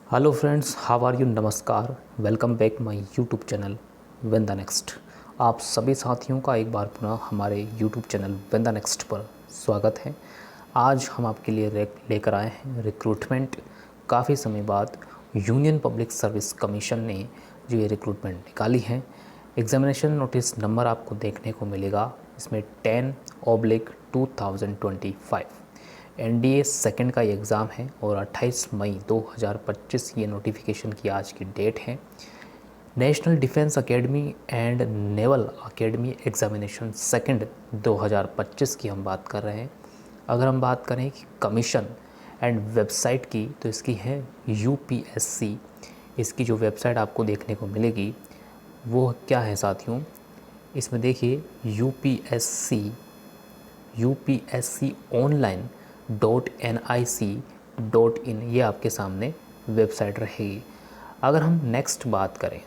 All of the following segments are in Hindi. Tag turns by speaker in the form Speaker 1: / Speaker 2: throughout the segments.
Speaker 1: Hello friends, how are you? नमस्कार, welcome back my YouTube channel win the next. आप सभी साथियों का एक बार पुनः हमारे YouTube channel win the next पर स्वागत है। आज हम आपके लिए लेकर आए हैं रिक्रूटमेंट। काफ़ी समय बाद यूनियन पब्लिक सर्विस कमीशन ने जो ये रिक्रूटमेंट निकाली है, एग्जामिनेशन नोटिस नंबर आपको देखने को मिलेगा इसमें 10/2025। एनडीए सेकंड का ये एग्ज़ाम है और 28 मई 2025 ये नोटिफिकेशन की आज की डेट है। National defence academy and naval academy examination second 2025 की हम बात कर रहे हैं। अगर हम बात करें कि कमीशन एंड वेबसाइट की, तो इसकी है यूपीएससी। इसकी जो वेबसाइट आपको देखने को मिलेगी वो क्या है साथियों, इसमें देखिए यूपीएससी online.nic.in ये आपके सामने वेबसाइट रहेगी। अगर हम नेक्स्ट बात करें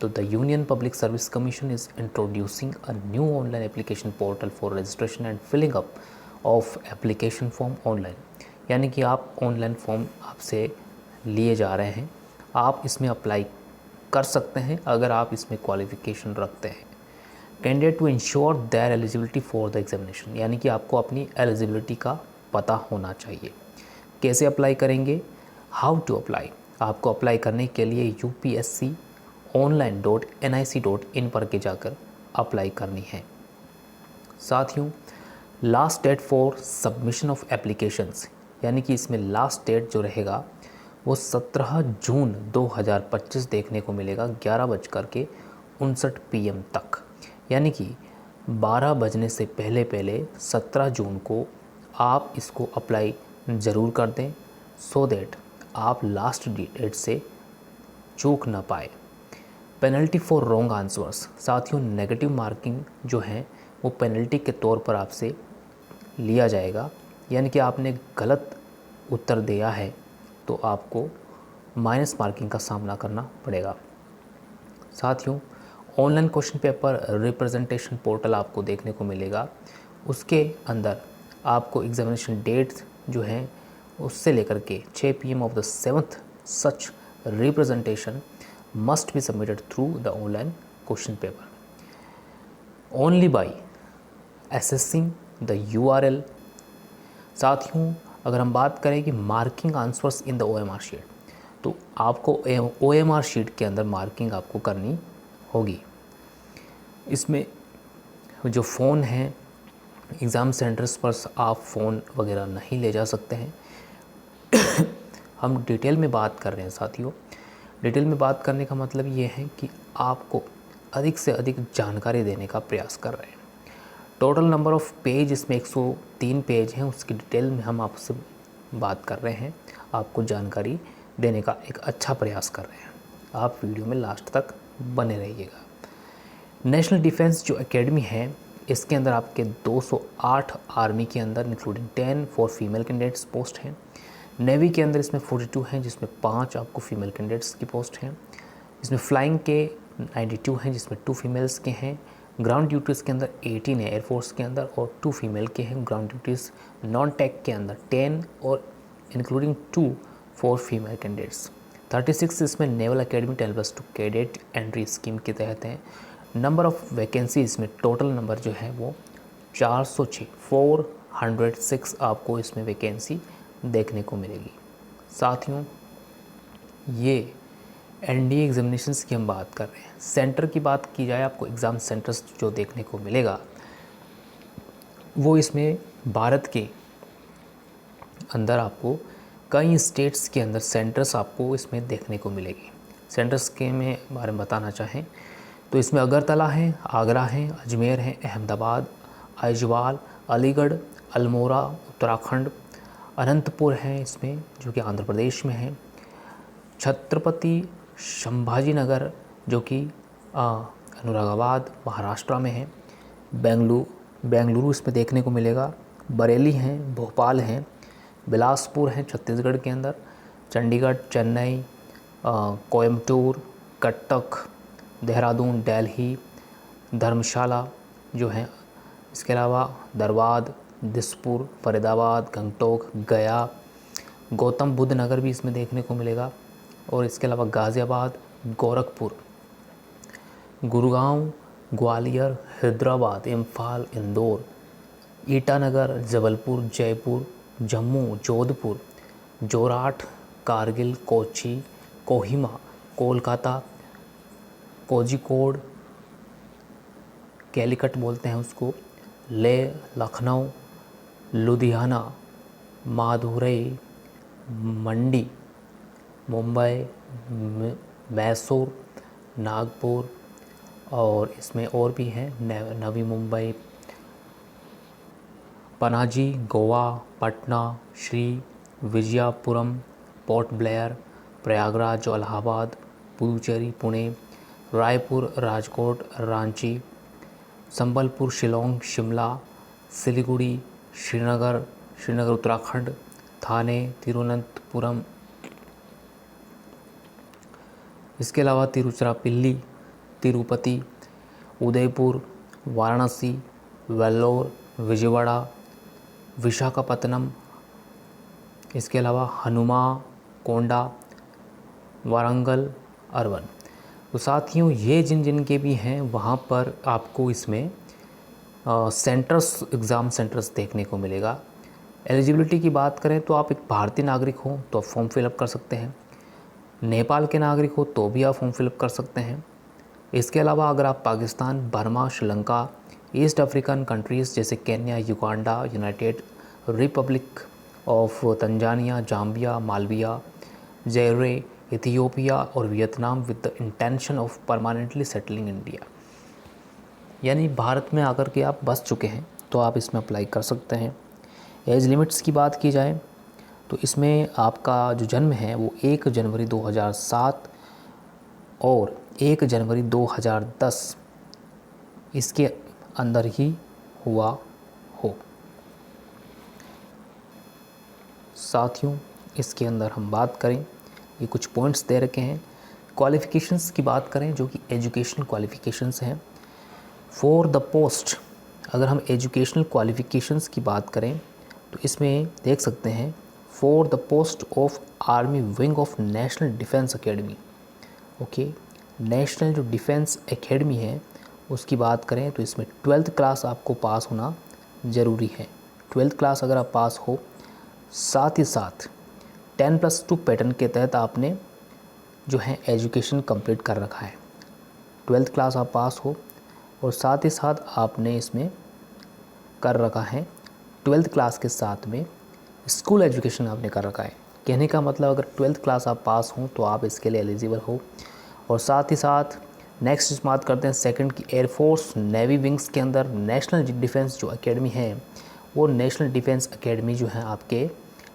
Speaker 1: तो the union public service commission is introducing a new online application portal for registration and filling up of application form online. यानी कि आप ऑनलाइन फॉर्म आपसे लिए जा रहे हैं, आप इसमें अप्लाई कर सकते हैं अगर आप इसमें क्वालिफ़िकेशन रखते हैं। Candidate to ensure their eligibility for the examination, यानी कि आपको अपनी एलिजिबिलिटी का पता होना चाहिए। कैसे अप्लाई करेंगे? How to apply. आपको अप्लाई करने के लिए यूपीएससी online.nic.in पर के जाकर अप्लाई करनी है। साथियों, last date for submission of applications, यानी कि इसमें लास्ट डेट जो रहेगा वो 17 जून 2025 देखने को मिलेगा 11:59 PM तक। यानी कि 12 बजने से पहले पहले 17 जून को आप इसको अप्लाई ज़रूर कर दें, सो दैट आप लास्ट डेट से चूक ना पाए। पेनल्टी फॉर रॉन्ग आंसर्स, साथियों नेगेटिव मार्किंग जो है वो पेनल्टी के तौर पर आपसे लिया जाएगा। यानी कि आपने गलत उत्तर दिया है तो आपको माइनस मार्किंग का सामना करना पड़ेगा। साथियों, online question paper representation portal आपको देखने को मिलेगा। उसके अंदर आपको एग्जामिनेशन डेट्स जो हैं उससे लेकर के 6 PM of the 7th such representation must be submitted through the online question paper only by assessing the URL। साथियों, अगर हम बात करें कि marking answers in the OMR sheet, तो आपको OMR शीट के अंदर मार्किंग आपको करनी होगी। इसमें जो फ़ोन है, एग्ज़ाम सेंटर्स पर आप फ़ोन वगैरह नहीं ले जा सकते हैं। हम डिटेल में बात कर रहे हैं साथियों। डिटेल में बात करने का मतलब ये है कि आपको अधिक से अधिक जानकारी देने का प्रयास कर रहे हैं। टोटल नंबर ऑफ़ पेज इसमें 103 पेज हैं, उसकी डिटेल में हम आपसे बात कर रहे हैं, आपको जानकारी देने का एक अच्छा प्रयास कर रहे हैं। आप वीडियो में लास्ट तक बने रहिएगा। नेशनल डिफेंस जो एकेडमी है, इसके अंदर आपके 208 आर्मी के अंदर including 10 for female candidates post हैं। नेवी के अंदर इसमें 42 हैं, जिसमें 5 आपको फीमेल कैंडिडेट्स की पोस्ट हैं। इसमें फ्लाइंग के 92 हैं, जिसमें 2 फीमेल्स के हैं। ग्राउंड ड्यूटीज़ के अंदर 18 है एयरफोर्स के अंदर और 2 फीमेल के हैं। ग्राउंड ड्यूटीज़ नॉन टेक के अंदर 10 और इंक्लूडिंग 2 फॉर फीमेल कैंडिडेट्स। 36 इसमें naval academy 10+2 cadet entry scheme के तहत हैं। नंबर ऑफ़ वैकेंसी इसमें टोटल नंबर जो है वो 406 आपको इसमें वैकेंसी देखने को मिलेगी। साथियों, ये एनडीए एग्जामिनेशंस की हम बात कर रहे हैं। सेंटर की बात की जाए, आपको एग्ज़ाम सेंटर्स जो देखने को मिलेगा वो इसमें भारत के अंदर आपको कई स्टेट्स के अंदर सेंटर्स आपको इसमें देखने को मिलेगी। सेंटर्स के में बारे में बताना चाहें तो इसमें अगरतला है, आगरा है, अजमेर है, अहमदाबाद, आइजवाल, अलीगढ़, अल्मोड़ा उत्तराखंड, अनंतपुर है इसमें जो कि आंध्र प्रदेश में है, छत्रपति संभाजीनगर जो कि अनुरागाबाद महाराष्ट्र में है, बेंगलुरु इसमें देखने को मिलेगा, बरेली हैं, भोपाल हैं, बिलासपुर हैं छत्तीसगढ़ के अंदर, चंडीगढ़, चेन्नई, कोयम्बटूर, कटक, देहरादून, दिल्ली, धर्मशाला जो है, इसके अलावा धनबाद, दिसपुर, फरीदाबाद, गंगटोक, गया, गौतम बुद्ध नगर भी इसमें देखने को मिलेगा, और इसके अलावा गाज़ियाबाद, गोरखपुर, गुड़गांव, ग्वालियर, हैदराबाद, इम्फाल, इंदौर, ईटानगर, जबलपुर, जयपुर, जम्मू, जोधपुर, जोरहाट, कारगिल, कोच्चि, कोहिमा, कोलकाता, कोझिकोड, कैलिकट बोलते हैं उसको, लेह, लखनऊ, लुधियाना, मादुरई, मंडी, मुंबई, मैसूर, नागपुर, और इसमें और भी हैं नवी मुंबई, पनाजी, गोवा, पटना, श्री विजयपुरम, पोर्ट ब्लेयर, प्रयागराज, इलाहाबाद, पुदुचेरी, पुणे, रायपुर, राजकोट, रांची, संबलपुर, शिलोंग, शिमला, सिलीगुड़ी, श्रीनगर उत्तराखंड, थाने, तिरुवनंतपुरम, इसके अलावा तिरुचिरापल्ली, तिरुपति, उदयपुर, वाराणसी, वेल्लोर, विजयवाड़ा, विशाखापत्तनम, इसके अलावा हनुमा, कोंडा, वारंगल, अर्बन। तो साथियों, ये जिन के भी हैं वहाँ पर आपको इसमें सेंटर्स, एग्ज़ाम सेंटर्स देखने को मिलेगा। एलिजिबिलिटी की बात करें तो आप एक भारतीय नागरिक हो तो आप फॉर्म फिलअप कर सकते हैं, नेपाल के नागरिक हो तो भी आप फॉर्म फिलअप कर सकते हैं। इसके अलावा अगर आप Pakistan, Burma, Sri Lanka, east African countries जैसे Kenya, Uganda, United Republic of Tanzania, Zambia, Malawi, Zaire, Ethiopia और Vietnam with the intention of permanently settling India, यानी भारत में आकर के आप बस चुके हैं तो आप इसमें अप्लाई कर सकते हैं। एज लिमिट्स की बात की जाए तो इसमें आपका जो जन्म है वो 1 जनवरी 2007 और 1 जनवरी 2010 इसके अंदर ही हुआ हो। साथियों, इसके अंदर हम बात करें, ये कुछ पॉइंट्स दे रखे हैं। क्वालिफ़िकेशंस की बात करें जो कि एजुकेशन क्वालिफ़िकेशंस हैं फॉर द पोस्ट। अगर हम एजुकेशनल क्वालिफ़िकेशंस की बात करें तो इसमें देख सकते हैं for the post of army wing of national defence academy. Okay, national जो डिफेंस एकेडमी है उसकी बात करें तो इसमें 12th क्लास आपको पास होना ज़रूरी है। 12th क्लास अगर आप पास हो, साथ ही साथ 10+2 पैटर्न के तहत आपने जो है एजुकेशन कंप्लीट कर रखा है। 12th क्लास आप पास हो और साथ ही साथ आपने इसमें कर रखा है 12th क्लास के साथ में स्कूल एजुकेशन आपने कर रखा है। कहने का मतलब अगर 12th क्लास आप पास हों तो आप इसके लिए एलिजिबल हो। और साथ ही साथ नेक्स्ट बात करते हैं सेकंड की, एयरफोर्स नेवी विंग्स के अंदर नेशनल डिफेंस जो एकेडमी है वो नेशनल डिफेंस एकेडमी जो है आपके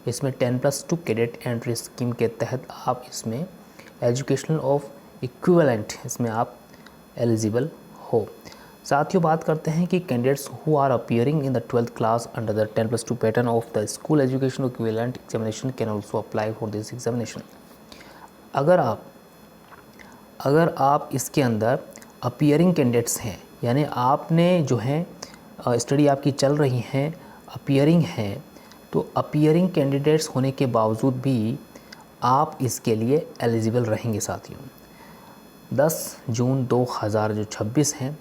Speaker 1: इसमें 10+2 कैडेट एंट्री स्कीम के तहत आप इसमें एजुकेशनल ऑफ इक्विवेलेंट इसमें आप एलिजिबल हो। साथियों, बात करते हैं कि candidates who are appearing in the 12th class under the 10+2 pattern of the school education equivalent examination can also apply for this examination. अगर आप इसके अंदर अपीयरिंग कैंडिडेट्स हैं, यानी आपने जो है स्टडी आपकी चल रही हैं, अपीयरिंग हैं, तो अपीयरिंग कैंडिडेट्स होने के बावजूद भी आप इसके लिए एलिजिबल रहेंगे। साथियों, 10 जून 2026 हैं,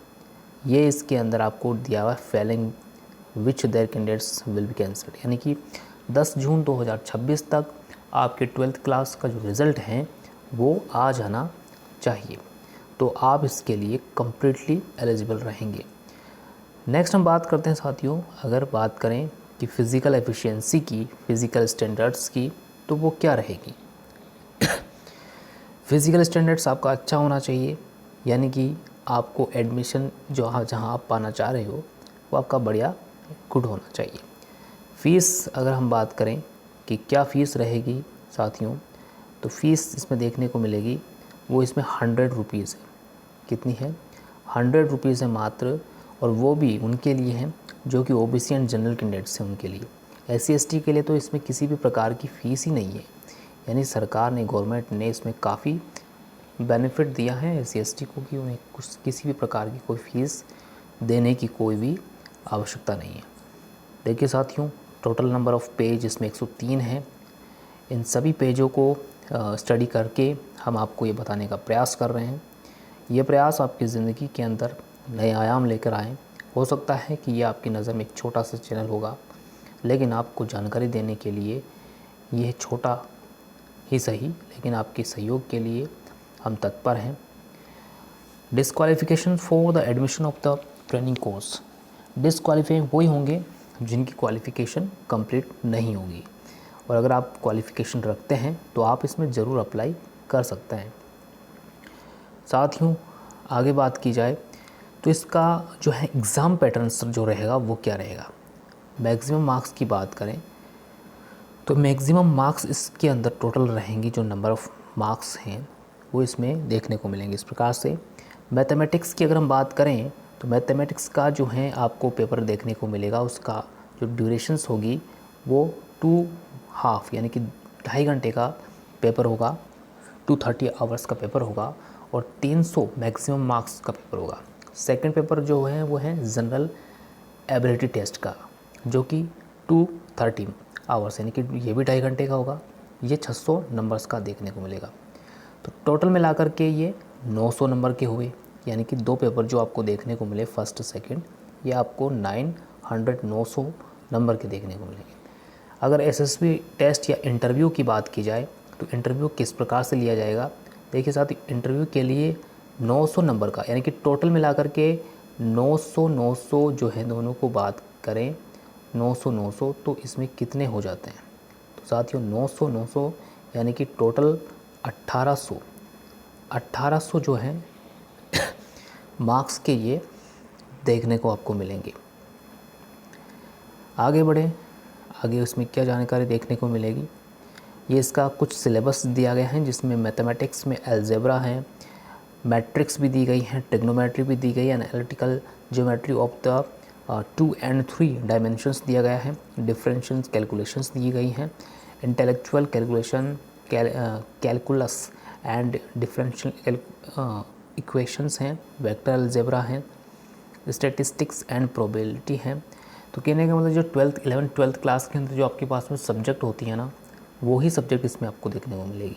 Speaker 1: ये इसके अंदर आपको दिया हुआ failing which their candidates will be cancelled, यानी कि 10 जून 2026 तक आपके 12th क्लास का जो रिज़ल्ट है वो आ जाना चाहिए, तो आप इसके लिए कम्प्लीटली एलिजिबल रहेंगे। नेक्स्ट हम बात करते हैं साथियों, अगर बात करें कि फ़िज़िकल एफिशिएंसी की, फ़िज़िकल स्टैंडर्ड्स की, तो वो क्या रहेगी। फ़िज़िकल स्टैंडर्ड्स आपका अच्छा होना चाहिए, यानी कि आपको एडमिशन जो जहाँ आप पाना चाह रहे हो वो आपका बढ़िया गुड होना चाहिए। फ़ीस अगर हम बात करें कि क्या फ़ीस रहेगी साथियों, तो फ़ीस इसमें देखने को मिलेगी वो इसमें 100 रुपीज़ है। कितनी है? 100 रुपीज़ है मात्र, और वो भी उनके लिए हैं जो कि ओबीसी एंड जनरल कैंडिडेट्स हैं उनके लिए। SC ST के लिए तो इसमें किसी भी प्रकार की फ़ीस ही नहीं है, यानी सरकार ने, गवर्नमेंट ने इसमें काफ़ी बेनिफिट दिया है SC ST को कि उन्हें किसी भी प्रकार की कोई फ़ीस देने की कोई भी आवश्यकता नहीं है। देखिए साथियों, टोटल नंबर ऑफ़ पेज इसमें 103 है। इन सभी पेजों को स्टडी करके हम आपको ये बताने का प्रयास कर रहे हैं। ये प्रयास आपकी ज़िंदगी के अंदर नए आयाम लेकर आएँ। हो सकता है कि ये आपकी नज़र में एक छोटा सा चैनल होगा, लेकिन आपको जानकारी देने के लिए यह छोटा ही सही, लेकिन आपके सहयोग के लिए हम तत्पर हैं। Disqualification for the admission of the training course. Disqualify वही होंगे जिनकी क्वालिफ़िकेशन कंप्लीट नहीं होगी, और अगर आप क्वालिफ़िकेशन रखते हैं तो आप इसमें ज़रूर अप्लाई कर सकते हैं। साथियों, आगे बात की जाए तो इसका जो है एग्ज़ाम पैटर्न जो रहेगा वो क्या रहेगा। मैक्सिमम मार्क्स की बात करें तो मैक्सिमम मार्क्स इसके अंदर टोटल रहेंगी, जो नंबर ऑफ़ मार्क्स हैं वो इसमें देखने को मिलेंगे इस प्रकार से। मैथमेटिक्स की अगर हम बात करें तो मैथमेटिक्स का जो है आपको पेपर देखने को मिलेगा, उसका जो ड्यूरेशंस होगी वो 2.5 यानी कि 2.5 घंटे का पेपर होगा, 230 आवर्स का पेपर होगा, और 300 मैक्सिमम मार्क्स का पेपर होगा। सेकंड पेपर जो है वो है जनरल एबिलिटी टेस्ट का, जो कि 230 आवर्स यानी कि ये भी 2.5 घंटे का होगा। ये 600 नंबर्स का देखने को मिलेगा। तो टोटल मिलाकर के ये 900 नंबर के हुए, यानी कि 2 पेपर जो आपको देखने को मिले फर्स्ट सेकंड, ये आपको 900 नंबर के देखने को मिलेंगे। अगर एसएसबी टेस्ट या इंटरव्यू की बात की जाए तो इंटरव्यू किस प्रकार से लिया जाएगा। देखिए साथ ही इंटरव्यू के लिए 900 नंबर का, यानी कि टोटल मिलाकर के 900 जो है, दोनों को बात करें 900 तो इसमें कितने हो जाते हैं। तो साथियों 900 यानी कि टोटल 1800 जो है मार्क्स के ये देखने को आपको मिलेंगे। आगे बढ़ें, आगे उसमें क्या जानकारी देखने को मिलेगी। ये इसका कुछ सिलेबस दिया गया है, जिसमें मैथमेटिक्स में अलजेब्रा है, मैट्रिक्स भी दी गई है, ट्रिग्नोमेट्री भी दी गई है, analytical geometry of the 2 and 3 dimensions दिया गया है, डिफरेंशियल कैलकुलेशंस दी गई हैं, intellectual calculation, calculus and differential equations हैं, वेक्टर अलजेब्रा हैं, स्टैटिस्टिक्स एंड प्रोबेबिलिटी हैं। तो कहने का मतलब जो 11th-12th क्लास के अंदर जो आपके पास में सब्जेक्ट होती है ना, वो ही सब्जेक्ट इसमें आपको देखने को मिलेगी।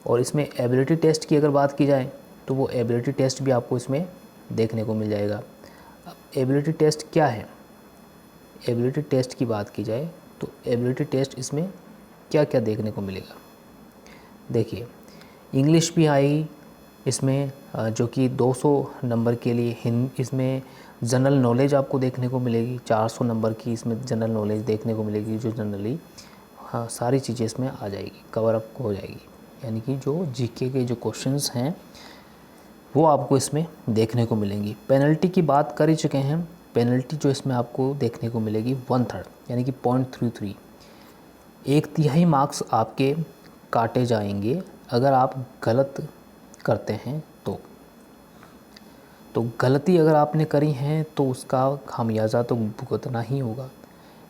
Speaker 1: और इसमें एबिलिटी टेस्ट की अगर बात की जाए तो वो एबिलिटी टेस्ट भी आपको इसमें देखने को मिल जाएगा। अब एबिलिटी टेस्ट क्या है, एबिलिटी टेस्ट की बात की जाए तो एबिलिटी टेस्ट इसमें क्या क्या देखने को मिलेगा। देखिए, इंग्लिश भी आएगी इसमें, जो कि 200 नंबर के लिए इसमें जनरल नॉलेज आपको देखने को मिलेगी, 400 नंबर की इसमें जनरल नॉलेज देखने को मिलेगी, जो जनरली सारी चीज़ें इसमें आ जाएगी, कवर अप हो जाएगी। यानी कि जो जीके के जो क्वेश्चंस हैं वो आपको इसमें देखने को मिलेंगी। पेनल्टी की बात कर ही चुके हैं। पेनल्टी जो इसमें आपको देखने को मिलेगी 1/3 यानी कि 0.33, 1/3 मार्क्स आपके काटे जाएंगे अगर आप गलत करते हैं तो गलती अगर आपने करी है तो उसका खामियाजा तो भुगतना ही होगा,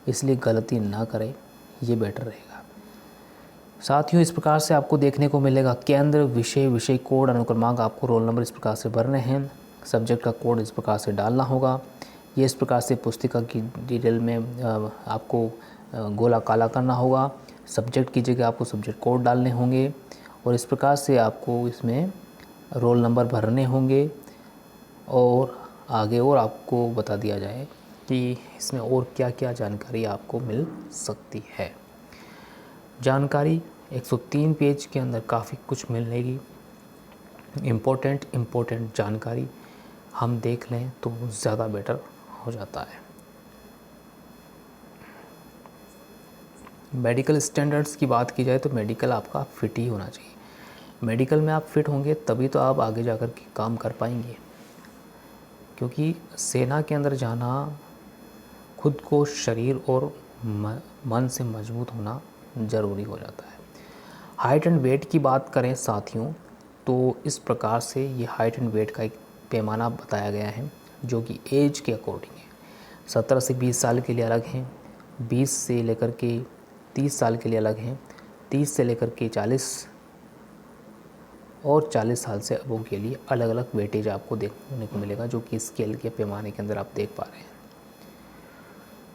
Speaker 1: इसलिए गलती ना करें, ये बेटर रहेगा। साथियों, इस प्रकार से आपको देखने को मिलेगा केंद्र, विषय कोड, अनुक्रमांक, आपको रोल नंबर इस प्रकार से भरने हैं, सब्जेक्ट का कोड इस प्रकार से डालना होगा। ये इस प्रकार से पुस्तिका की डिटेल में आपको गोला काला करना होगा, सब्जेक्ट की जगह आपको सब्जेक्ट कोड डालने होंगे, और इस प्रकार से आपको इसमें रोल नंबर भरने होंगे। और आगे और आपको बता दिया जाए कि इसमें और क्या क्या जानकारी आपको मिल सकती है। जानकारी 103 पेज के अंदर काफ़ी कुछ मिलेगी। इम्पोर्टेंट जानकारी हम देख लें तो ज़्यादा बेटर हो जाता है। मेडिकल स्टैंडर्ड्स की बात की जाए तो मेडिकल आपका फिट ही होना चाहिए। मेडिकल में आप फिट होंगे तभी तो आप आगे जाकर के काम कर पाएंगे, क्योंकि सेना के अंदर जाना, खुद को शरीर और मन से मजबूत होना ज़रूरी हो जाता है। हाइट एंड वेट की बात करें साथियों तो इस प्रकार से ये हाइट एंड वेट का एक पैमाना बताया गया है, जो कि एज के अकॉर्डिंग है। 17 से 20 साल के लिए अलग हैं, 20 से लेकर के 30 साल के लिए अलग हैं, 30 से लेकर के 40 और 40 साल से अबव के लिए अलग अलग वेटेज आपको देखने को मिलेगा, जो कि स्केल के पैमाने के अंदर आप देख पा रहे हैं।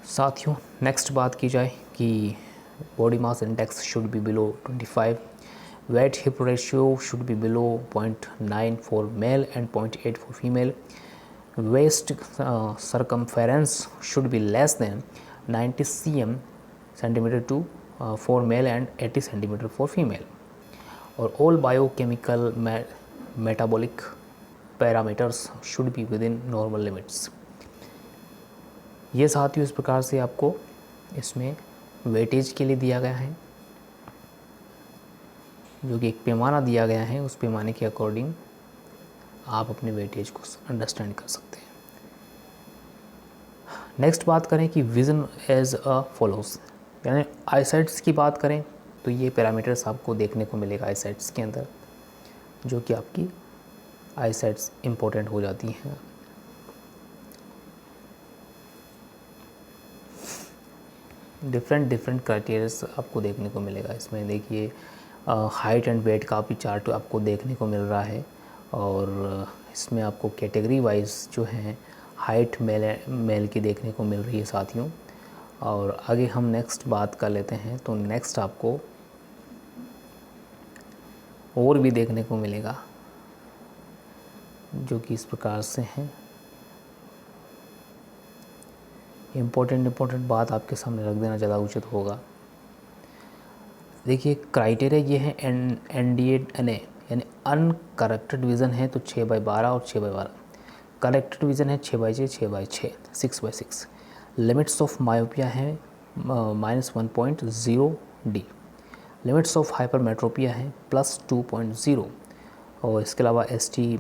Speaker 1: साथियों, नेक्स्ट बात की जाए कि body mass index should be below 25, Weight hip ratio should be below 0.9 for male and 0.8 for female. Waist circumference should be less than 90 centimeter to for male and 80 centimeter for female. और all biochemical metabolic parameters should be within normal limits. ये साथियों इस प्रकार से आपको इसमें वेटेज के लिए दिया गया है, जो कि एक पैमाना दिया गया है। उस पैमाने के अकॉर्डिंग आप अपने वेटेज को अंडरस्टैंड कर सकते हैं। नेक्स्ट बात करें कि विज़न एज अ फॉलोज, यानी आईसाइट्स की बात करें तो ये पैरामीटर्स आपको देखने को मिलेगा आईसाइट्स के अंदर, जो कि आपकी आईसाइट्स इम्पोर्टेंट हो जाती हैं। डिफरेंट क्राइटेरियाज आपको देखने को मिलेगा इसमें। देखिए हाइट एंड वेट का भी चार्ट आपको देखने को मिल रहा है, और इसमें आपको कैटेगरी वाइज जो है हाइट मेल की देखने को मिल रही है साथियों। और आगे हम नेक्स्ट बात कर लेते हैं, तो नेक्स्ट आपको और भी देखने को मिलेगा, जो कि इस प्रकार से हैं। इम्पोर्टेंट बात आपके सामने रख देना ज़्यादा उचित होगा। देखिए क्राइटेरिया ये है NDA-NA, यानी अनकरेक्टेड विज़न है तो 6/12 और 6/12, करेक्टेड विज़न है 6/6, 6/6, 6/6। लिमिट्स ऑफ मायोपिया है -1.0D, लिमिट्स ऑफ हाइपरमेट्रोपिया है +2.0, और इसके अलावा ST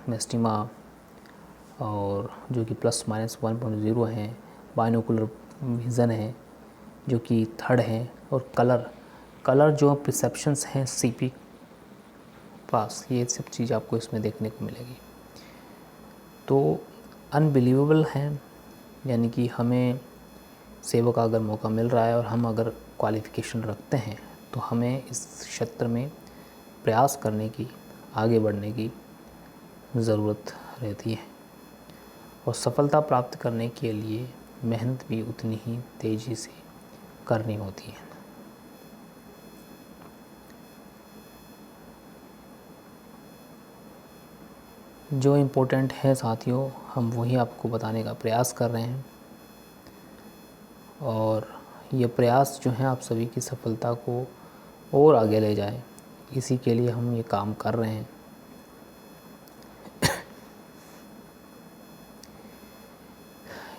Speaker 1: मैक्सिमा और जो कि +-1.0 है। बाइनोकुलर विज़न है जो कि 3rd है, और कलर जो परसेप्शंस हैं CP पास, ये सब चीज़ आपको इसमें देखने को मिलेगी। तो अनबिलीवेबल है, यानी कि हमें सेवा का अगर मौका मिल रहा है और हम अगर क्वालिफ़िकेशन रखते हैं तो हमें इस क्षेत्र में प्रयास करने की, आगे बढ़ने की ज़रूरत रहती है, और सफलता प्राप्त करने के लिए मेहनत भी उतनी ही तेज़ी से करनी होती है। जो इम्पोर्टेंट है साथियों, हम वही आपको बताने का प्रयास कर रहे हैं, और ये प्रयास जो है आप सभी की सफलता को और आगे ले जाए, इसी के लिए हम ये काम कर रहे हैं।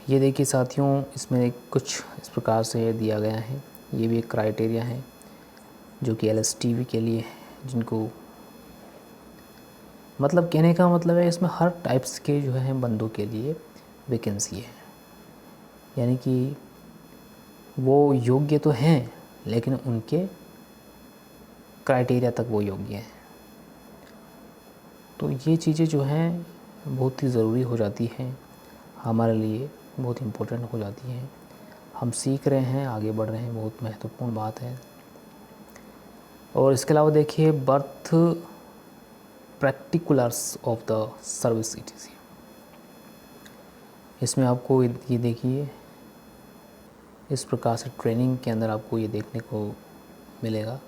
Speaker 1: ये देखिए साथियों, इसमें कुछ इस प्रकार से दिया गया है। ये भी एक क्राइटेरिया है जो कि LSTV के लिए है, जिनको मतलब कहने का मतलब है इसमें हर टाइप्स के जो है बंदों के लिए वैकेंसी है, यानी कि वो योग्य तो हैं लेकिन उनके क्राइटेरिया तक वो योग्य हैं। तो ये चीज़ें जो हैं बहुत ही ज़रूरी हो जाती हैं हमारे लिए, बहुत इम्पोर्टेंट हो जाती हैं। हम सीख रहे हैं, आगे बढ़ रहे हैं, बहुत महत्वपूर्ण बात है। और इसके अलावा देखिए birth particulars of the service ETC, इसमें आपको ये देखिए इस प्रकार से ट्रेनिंग के अंदर आपको ये देखने को मिलेगा।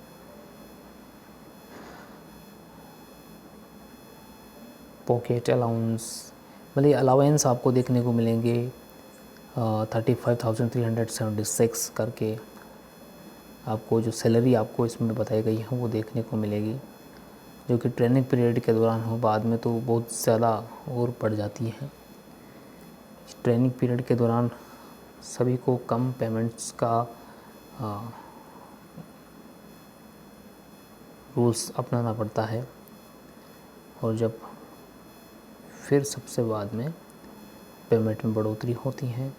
Speaker 1: पॉकेट अलाउंस, मतलब अलाउंस आपको देखने को मिलेंगे 35,376 करके। आपको जो सैलरी आपको इसमें बताई गई है वो देखने को मिलेगी, जो कि ट्रेनिंग पीरियड के दौरान हो, बाद में तो बहुत ज़्यादा और बढ़ जाती है। ट्रेनिंग पीरियड के दौरान सभी को कम पेमेंट्स का रूल्स अपनाना पड़ता है, और जब फिर सबसे बाद में पेमेंट में बढ़ोतरी होती है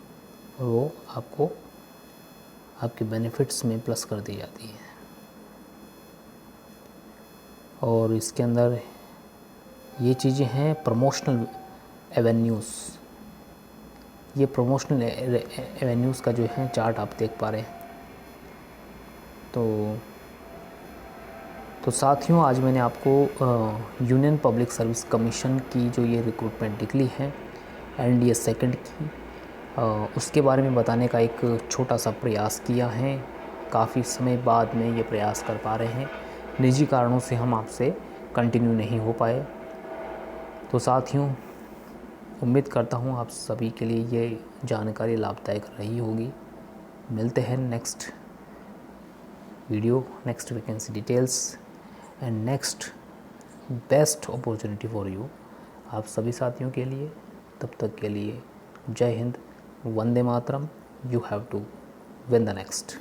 Speaker 1: और वो आपको आपके बेनिफिट्स में प्लस कर दी जाती है। और इसके अंदर ये चीज़ें हैं प्रमोशनल एवेन्यूज़। ये प्रमोशनल एवेन्यूज़ का जो है चार्ट आप देख पा रहे हैं। तो साथियों, आज मैंने आपको यूनियन पब्लिक सर्विस कमीशन की जो ये रिक्रूटमेंट निकली है NDA 2nd की, उसके बारे में बताने का एक छोटा सा प्रयास किया है। काफ़ी समय बाद में ये प्रयास कर पा रहे हैं निजी कारणों से हम आपसे कंटिन्यू नहीं हो पाए। तो साथियों, उम्मीद करता हूँ आप सभी के लिए ये जानकारी लाभदायक रही होगी। मिलते हैं next video, next vacancy details and next best opportunity for you, आप सभी साथियों के लिए। तब तक के लिए जय हिंद, वंदे मातरम। You have to win the next.